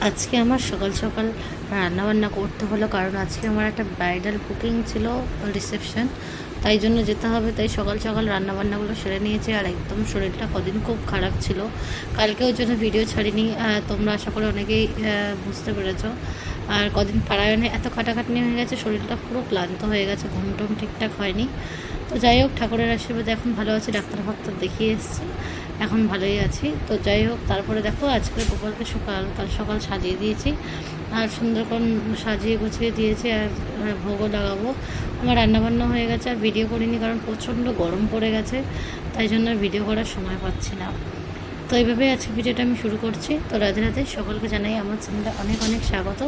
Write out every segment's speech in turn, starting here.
আজকে আমার সকাল সকাল রান্নাবান্না করতে হলো, কারণ আজকে আমার একটা ব্রাইডাল বুকিং ছিল, রিসেপশন। তাই জন্য যেতে হবে, তাই সকাল সকাল রান্নাবান্নাগুলো সেরে নিয়েছি। আর একদম শরীরটা কদিন খুব খারাপ ছিল, কালকে ওই জন্য ভিডিও ছাড়িনি। তোমরা আশা করে অনেকেই বুঝতে পেরেছো। আর কদিন পাড়ায়নে এত খাটাখাটনি হয়ে গেছে, শরীরটা পুরো ক্লান্ত হয়ে গেছে, ঘুম টুম ঠিকঠাক হয়নি। তো যাই হোক, ঠাকুরের আশীর্বাদে এখন ভালো আছি, ডাক্তার ফাক্তার দেখিয়ে এসেছি, এখন ভালোই আছি। তো যাই হোক, তারপরে দেখো আজকে গোপালকে কাল সকাল সাজিয়ে দিয়েছি, আর সুন্দর করে সাজিয়ে গুছিয়ে দিয়েছি। আর ভোগও লাগাবো। আমার রান্নাবান্না হয়ে গেছে, আর ভিডিও করিনি কারণ প্রচণ্ড গরম পড়ে গেছে, তাই জন্য ভিডিও করার সময় পাচ্ছি না। তো এইভাবেই আজকে ভিডিওটা আমি শুরু করছি। তো রাধে রাধে, সকলকে জানাই আমার চ্যানেলে অনেক অনেক স্বাগত।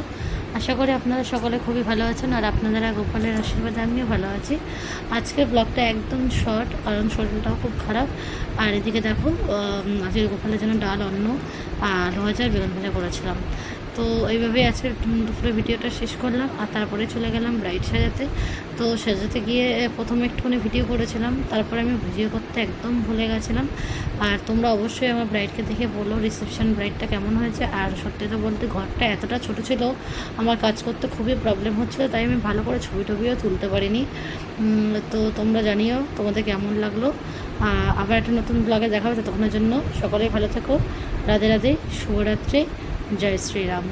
আশা করি আপনারা সকলে খুবই ভালো আছেন, আর আপনাদের গোপালের আশীর্বাদে আমিও ভালো আছি। আজকের ব্লগটা একদম শর্ট, কারণ শরীরটাও খুব খারাপ। আর এদিকে দেখো, আজকে গোপালের জন্য ডাল, অন্ন আর ভাজা, বেগুন ভাজা করেছিলাম। তো এইভাবেই আজকে দুপুরে ভিডিওটা শেষ করলাম, আর তারপরে চলে গেলাম ব্রাইড সাজাতে। তো সাজাতে গিয়ে প্রথমে একটুখানি ভিডিও করেছিলাম, তারপরে আমি ভিডিও করতে একদম ভুলে গেছিলাম। আর তোমরা অবশ্যই আমার ব্রাইডকে দেখে বলো রিসেপশন ব্রাইডটা কেমন হয়েছে। আর সত্যি তো বলতে ঘরটা এতটা ছোটো ছিল, আমার কাজ করতে খুবই প্রবলেম হচ্ছিলো, তাই আমি ভালো করে ছবি টবিও তুলতে পারিনি। তো তোমরা জানিও তোমাদের কেমন লাগলো। আবার একটা নতুন ব্লগে দেখা হবে, ততক্ষণের জন্য সকলেই ভালো থেকো। রাধে রাধে, শুভরাত্রি, জয় শ্রীরাম।